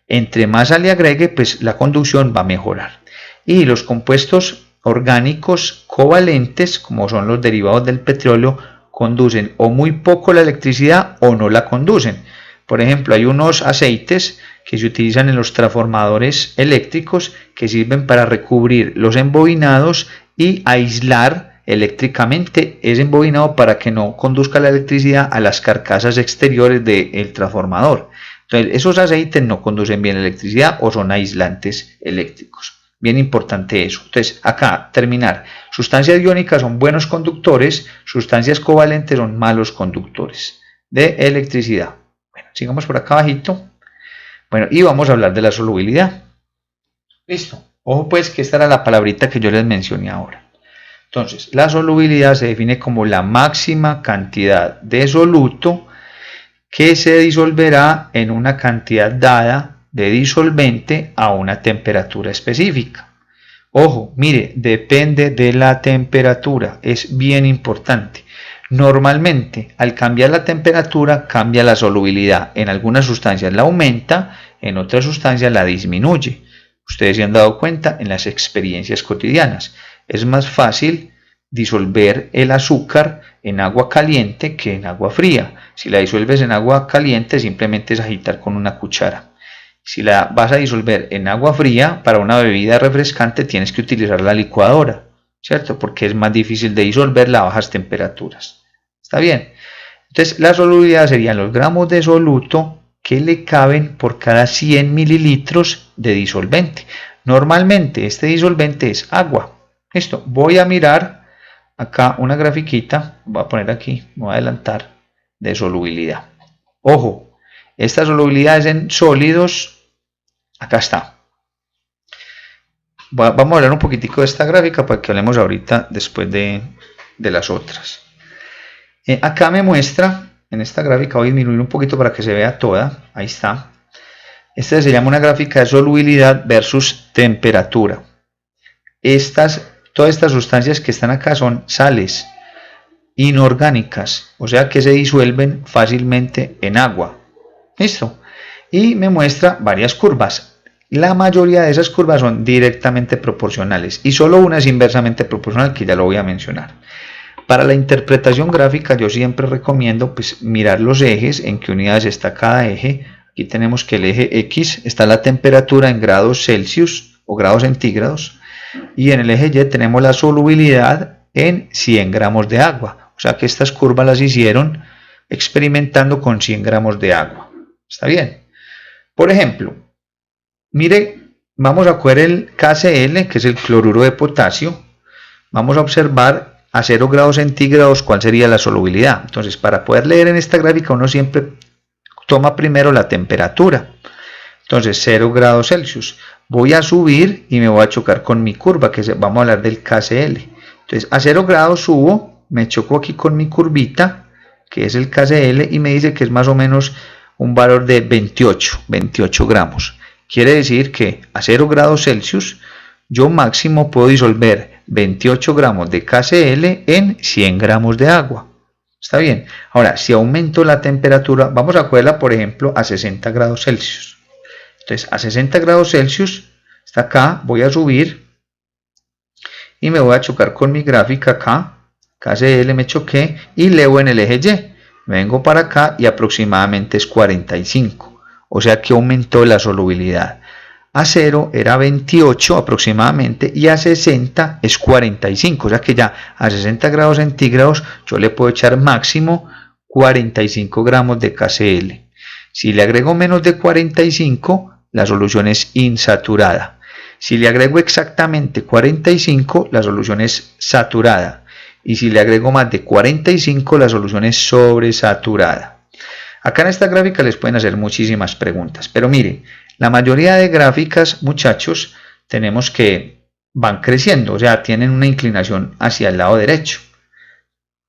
Entre más sal le agregue, pues la conducción va a mejorar. Y los compuestos orgánicos covalentes, como son los derivados del petróleo, conducen o muy poco la electricidad o no la conducen. Por ejemplo, hay unos aceites que se utilizan en los transformadores eléctricos que sirven para recubrir los embobinados y aislar eléctricamente ese embobinado para que no conduzca la electricidad a las carcasas exteriores del transformador. Entonces, esos aceites no conducen bien la electricidad o son aislantes eléctricos. Bien importante eso. Entonces, acá terminar. Sustancias iónicas son buenos conductores, sustancias covalentes son malos conductores de electricidad. Bueno, sigamos por acá abajito. Bueno, y vamos a hablar de la solubilidad. Listo. Ojo pues que esta era la palabrita que yo les mencioné ahora. Entonces, la solubilidad se define como la máxima cantidad de soluto que se disolverá en una cantidad dada de disolvente a una temperatura específica. Ojo, mire, depende de la temperatura, es bien importante. Normalmente, al cambiar la temperatura, cambia la solubilidad. En algunas sustancias la aumenta, en otras sustancias la disminuye. Ustedes se han dado cuenta en las experiencias cotidianas. Es más fácil disolver el azúcar en agua caliente que en agua fría. Si la disuelves en agua caliente, simplemente es agitar con una cuchara. Si la vas a disolver en agua fría, para una bebida refrescante tienes que utilizar la licuadora, ¿cierto? Porque es más difícil de disolverla a bajas temperaturas. ¿Está bien? Entonces, la solubilidad serían los gramos de soluto que le caben por cada 100 mililitros de disolvente. Normalmente este disolvente es agua. Listo, voy a mirar acá una grafiquita, voy a poner aquí, voy a adelantar, de solubilidad. Ojo, esta solubilidad es en sólidos. Acá está. Vamos a hablar un poquitico de esta gráfica para que hablemos ahorita después de las otras. Acá me muestra, en esta gráfica voy a disminuir un poquito para que se vea toda. Ahí está. Esta se llama una gráfica de solubilidad versus temperatura. Todas estas sustancias que están acá son sales inorgánicas, o sea que se disuelven fácilmente en agua. ¿Listo? Y me muestra varias curvas. La mayoría de esas curvas son directamente proporcionales y solo una es inversamente proporcional, que ya lo voy a mencionar. Para la interpretación gráfica yo siempre recomiendo pues mirar los ejes, en qué unidades está cada eje. Aquí tenemos que el eje X está la temperatura en grados Celsius o grados centígrados y en el eje Y tenemos la solubilidad en 100 gramos de agua. O sea que estas curvas las hicieron experimentando con 100 gramos de agua. ¿Está bien? Por ejemplo, mire, vamos a coger el KCl, que es el cloruro de potasio. Vamos a observar a 0 grados centígrados cuál sería la solubilidad. Entonces, para poder leer en esta gráfica, uno siempre toma primero la temperatura. Entonces, 0 grados Celsius. Voy a subir y me voy a chocar con mi curva, que vamos a hablar del KCl. Entonces, a 0 grados subo, me choco aquí con mi curvita, que es el KCl, y me dice que es más o menos un valor de 28 gramos. Quiere decir que a 0 grados Celsius yo máximo puedo disolver 28 gramos de KCl en 100 gramos de agua. ¿Está bien? Ahora, si aumento la temperatura, vamos a cogerla por ejemplo a 60 grados Celsius. Entonces a 60 grados Celsius, está acá, voy a subir y me voy a chocar con mi gráfica acá, KCl me choqué y leo en el eje Y. Vengo para acá y aproximadamente es 45, o sea que aumentó la solubilidad. A 0 era 28 aproximadamente y a 60 es 45, o sea que ya a 60 grados centígrados yo le puedo echar máximo 45 gramos de KCl. Si le agrego menos de 45, la solución es insaturada. Si le agrego exactamente 45, la solución es saturada. Y si le agrego más de 45, la solución es sobresaturada. Acá en esta gráfica les pueden hacer muchísimas preguntas, pero miren, la mayoría de gráficas, muchachos, tenemos que van creciendo, o sea, tienen una inclinación hacia el lado derecho.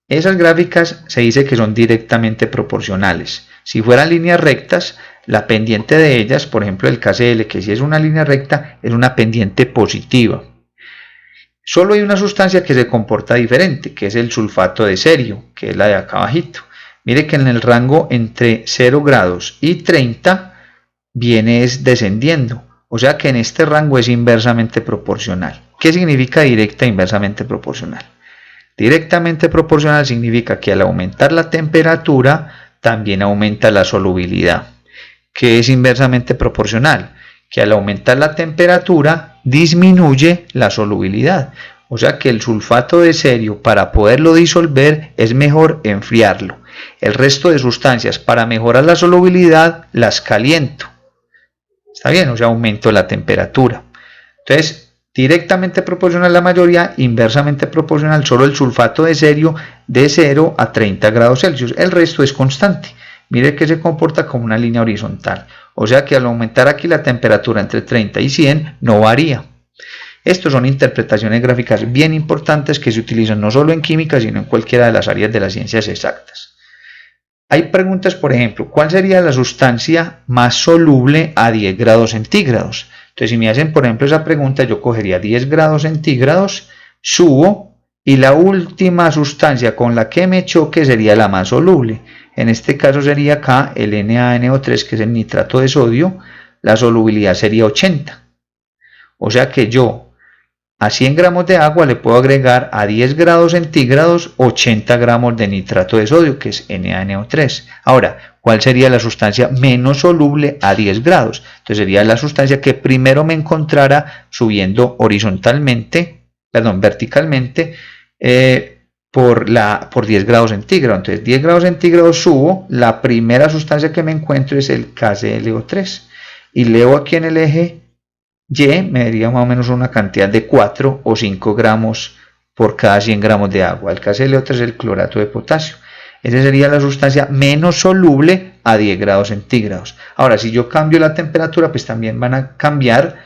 Esas gráficas se dice que son directamente proporcionales. Si fueran líneas rectas, la pendiente de ellas, por ejemplo el KCl, que si es una línea recta, es una pendiente positiva. Solo hay una sustancia que se comporta diferente, que es el sulfato de cerio, que es la de acá abajito. Mire que en el rango entre 0 grados y 30 viene descendiendo, o sea que en este rango es inversamente proporcional. ¿Qué significa directa e inversamente proporcional? Directamente proporcional significa que al aumentar la temperatura también aumenta la solubilidad. ¿Qué es inversamente proporcional? Que al aumentar la temperatura disminuye la solubilidad. O sea que el sulfato de cerio, para poderlo disolver, es mejor enfriarlo. El resto de sustancias, para mejorar la solubilidad, las caliento. ¿Está bien? O sea, aumento la temperatura. Entonces, directamente proporcional la mayoría, inversamente proporcional solo el sulfato de cerio de 0 a 30 grados Celsius. El resto es constante. Mire que se comporta como una línea horizontal. O sea que al aumentar aquí la temperatura entre 30 y 100 no varía. Estas son interpretaciones gráficas bien importantes que se utilizan no solo en química, sino en cualquiera de las áreas de las ciencias exactas. Hay preguntas, por ejemplo, ¿cuál sería la sustancia más soluble a 10 grados centígrados? Entonces, si me hacen, por ejemplo, esa pregunta, yo cogería 10 grados centígrados, subo, y la última sustancia con la que me choque sería la más soluble. En este caso sería acá el NaNO3, que es el nitrato de sodio, la solubilidad sería 80. O sea que yo a 100 gramos de agua le puedo agregar a 10 grados centígrados 80 gramos de nitrato de sodio, que es NaNO3. Ahora, ¿cuál sería la sustancia menos soluble a 10 grados? Entonces sería la sustancia que primero me encontrara subiendo verticalmente por 10 grados centígrados. Entonces 10 grados centígrados subo, la primera sustancia que me encuentro es el KClO3. Y leo aquí en el eje Y, me daría más o menos una cantidad de 4 o 5 gramos por cada 100 gramos de agua. El KClO3 es el clorato de potasio. Esa sería la sustancia menos soluble a 10 grados centígrados. Ahora, si yo cambio la temperatura, pues también van a cambiar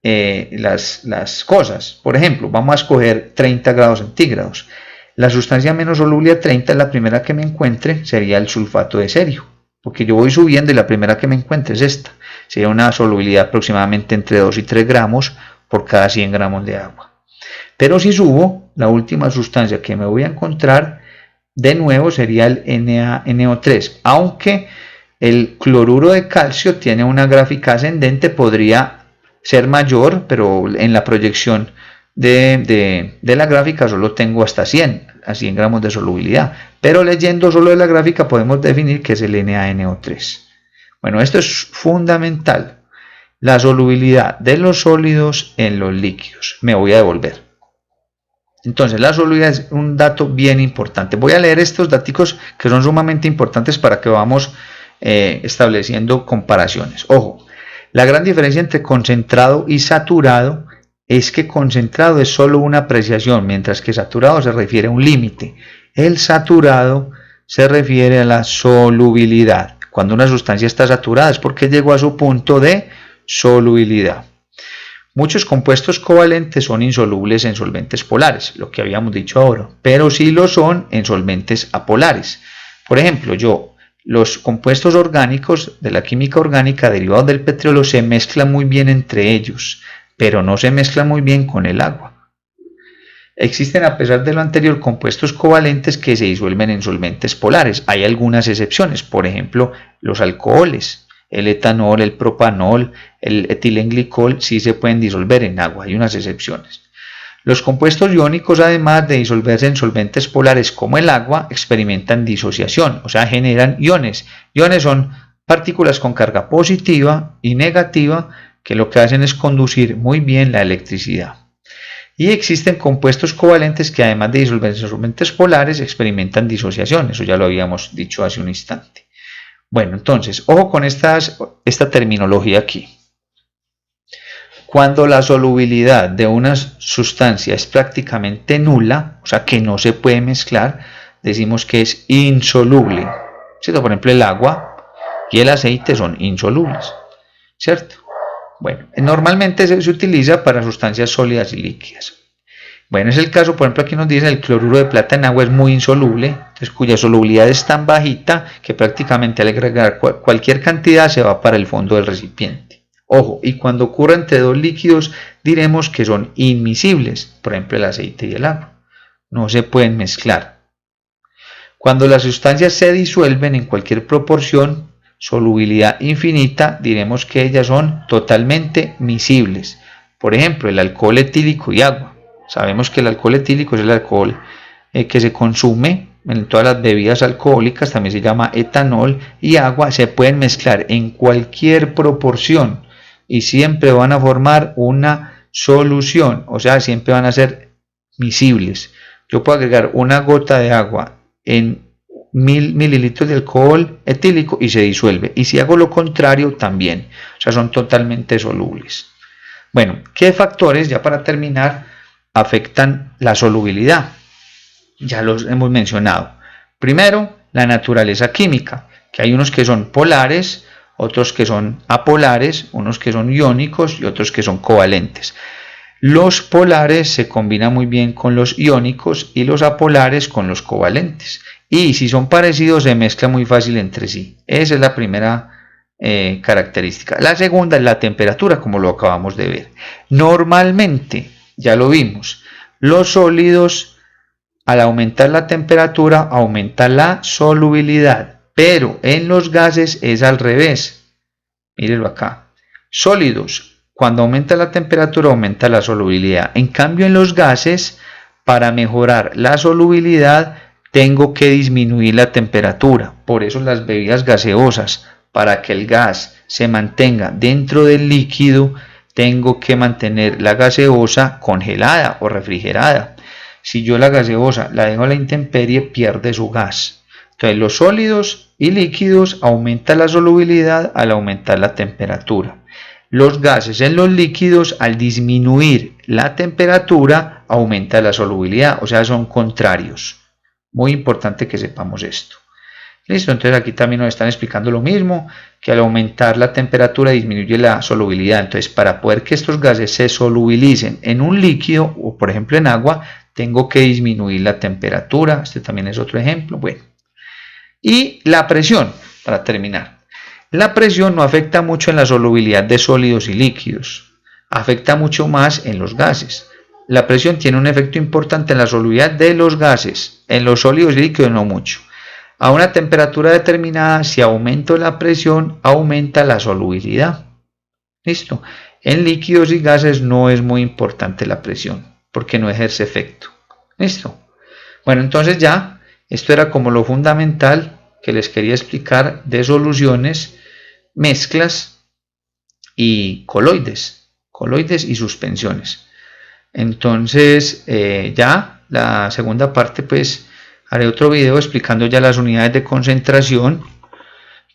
las cosas. Por ejemplo, vamos a escoger 30 grados centígrados. La sustancia menos soluble a 30 es la primera que me encuentre, sería el sulfato de cerio. Porque yo voy subiendo y la primera que me encuentre es esta. Sería una solubilidad aproximadamente entre 2 y 3 gramos por cada 100 gramos de agua. Pero si subo, la última sustancia que me voy a encontrar de nuevo sería el NaNO3. Aunque el cloruro de calcio tiene una gráfica ascendente, podría ser mayor, pero en la proyección de la gráfica solo tengo hasta 100 gramos de solubilidad. Pero leyendo solo de la gráfica podemos definir que es el NaNO3. Bueno, esto es fundamental. La solubilidad de los sólidos en los líquidos. Me voy a devolver. Entonces, la solubilidad es un dato bien importante. Voy a leer estos datos que son sumamente importantes para que vamos estableciendo comparaciones. Ojo, la gran diferencia entre concentrado y saturado es que concentrado es solo una apreciación, mientras que saturado se refiere a un límite. El saturado se refiere a la solubilidad. Cuando una sustancia está saturada es porque llegó a su punto de solubilidad. Muchos compuestos covalentes son insolubles en solventes polares, lo que habíamos dicho ahora, pero sí lo son en solventes apolares. Por ejemplo, los compuestos orgánicos de la química orgánica derivados del petróleo se mezclan muy bien entre ellos, pero no se mezclan muy bien con el agua. Existen, a pesar de lo anterior, compuestos covalentes que se disuelven en solventes polares. Hay algunas excepciones, por ejemplo, los alcoholes. el etanol, el propanol, el etilenglicol sí se pueden disolver en agua, hay unas excepciones. Los compuestos iónicos, además de disolverse en solventes polares como el agua, experimentan disociación, o sea, generan iones. Iones son partículas con carga positiva y negativa que lo que hacen es conducir muy bien la electricidad. Y existen compuestos covalentes que, además de disolverse en solventes polares, experimentan disociación, eso ya lo habíamos dicho hace un instante. Bueno, entonces, ojo con esta terminología aquí. Cuando la solubilidad de una sustancia es prácticamente nula, o sea que no se puede mezclar, decimos que es insoluble. ¿Cierto? Por ejemplo, el agua y el aceite son insolubles, ¿cierto? Bueno, normalmente se utiliza para sustancias sólidas y líquidas. Bueno, es el caso, por ejemplo, aquí nos dice el cloruro de plata en agua es muy insoluble, entonces cuya solubilidad es tan bajita que prácticamente al agregar cualquier cantidad se va para el fondo del recipiente. Ojo, y cuando ocurre entre dos líquidos diremos que son inmiscibles, por ejemplo el aceite y el agua. No se pueden mezclar. Cuando las sustancias se disuelven en cualquier proporción, solubilidad infinita, diremos que ellas son totalmente miscibles. Por ejemplo, el alcohol etílico y agua. Sabemos que el alcohol etílico es el alcohol que se consume en todas las bebidas alcohólicas, también se llama etanol, y agua se pueden mezclar en cualquier proporción y siempre van a formar una solución, o sea, siempre van a ser miscibles. Yo puedo agregar una gota de agua en 1000 mililitros de alcohol etílico y se disuelve, y si hago lo contrario también, o sea, son totalmente solubles. Bueno, ¿qué factores, ya para terminar, afectan la solubilidad? Ya los hemos mencionado. Primero, la naturaleza química, que hay unos que son polares, otros que son apolares, unos que son iónicos y otros que son covalentes. Los polares se combinan muy bien con los iónicos y los apolares con los covalentes. Y si son parecidos se mezclan muy fácil entre sí. Esa es la primera característica. La segunda es la temperatura, como lo acabamos de ver. Normalmente, ya lo vimos, los sólidos al aumentar la temperatura aumenta la solubilidad. Pero en los gases es al revés. Mírenlo acá. Sólidos, cuando aumenta la temperatura aumenta la solubilidad. En cambio en los gases, para mejorar la solubilidad tengo que disminuir la temperatura. Por eso las bebidas gaseosas, para que el gas se mantenga dentro del líquido, tengo que mantener la gaseosa congelada o refrigerada. Si yo la gaseosa la dejo a la intemperie, pierde su gas. Entonces los sólidos y líquidos aumentan la solubilidad al aumentar la temperatura. Los gases en los líquidos al disminuir la temperatura aumenta la solubilidad, o sea son contrarios. Muy importante que sepamos esto. Listo, entonces aquí también nos están explicando lo mismo, que al aumentar la temperatura disminuye la solubilidad. Entonces para poder que estos gases se solubilicen en un líquido o por ejemplo en agua, tengo que disminuir la temperatura. Este también es otro ejemplo. Bueno. Y la presión, para terminar. La presión no afecta mucho en la solubilidad de sólidos y líquidos, afecta mucho más en los gases. La presión tiene un efecto importante en la solubilidad de los gases, en los sólidos y líquidos no mucho. A una temperatura determinada, si aumento la presión, aumenta la solubilidad. ¿Listo? En líquidos y gases no es muy importante la presión, porque no ejerce efecto. ¿Listo? Bueno, entonces ya, esto era como lo fundamental que les quería explicar de soluciones, mezclas y coloides y suspensiones. Entonces ya la segunda parte pues haré otro video explicando ya las unidades de concentración,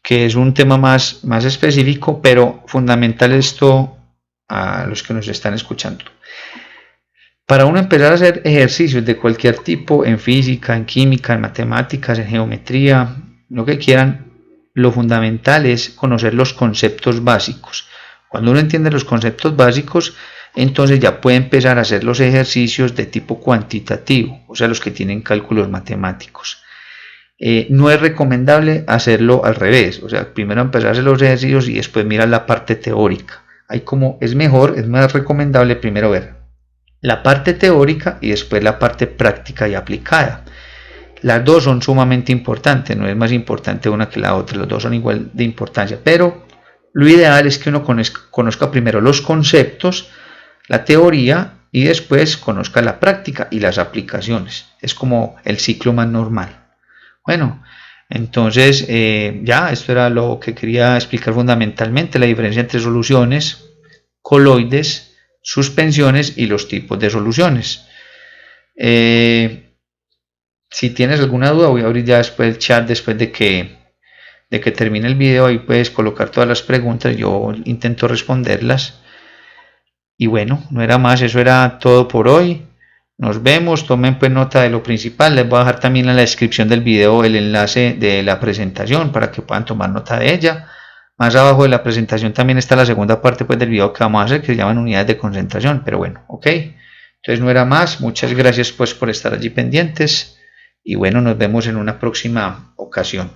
que es un tema más específico, pero fundamental esto a los que nos están escuchando. Para uno empezar a hacer ejercicios de cualquier tipo, en física, en química, en matemáticas, en geometría, lo que quieran, lo fundamental es conocer los conceptos básicos. Cuando uno entiende los conceptos básicos, entonces ya puede empezar a hacer los ejercicios de tipo cuantitativo, o sea, los que tienen cálculos matemáticos. No es recomendable hacerlo al revés, o sea, primero empezar a hacer los ejercicios y después mirar la parte teórica. Ahí como es mejor, es más recomendable primero ver la parte teórica y después la parte práctica y aplicada. Las dos son sumamente importantes, no es más importante una que la otra, las dos son igual de importancia, pero lo ideal es que uno conozca primero los conceptos, la teoría, y después conozca la práctica y las aplicaciones. Es como el ciclo más normal. Bueno, entonces ya esto era lo que quería explicar fundamentalmente, la diferencia entre soluciones, coloides, suspensiones y los tipos de soluciones. Si tienes alguna duda, voy a abrir ya después el chat después de que termine el video. Ahí puedes colocar todas las preguntas, yo intento responderlas. Y bueno, no era más, eso era todo por hoy. Nos vemos, tomen pues nota de lo principal. Les voy a dejar también en la descripción del video el enlace de la presentación para que puedan tomar nota de ella. Más abajo de la presentación también está la segunda parte pues del video que vamos a hacer, que se llaman unidades de concentración. Pero bueno, ok. Entonces no era más. Muchas gracias pues por estar allí pendientes. Y bueno, nos vemos en una próxima ocasión.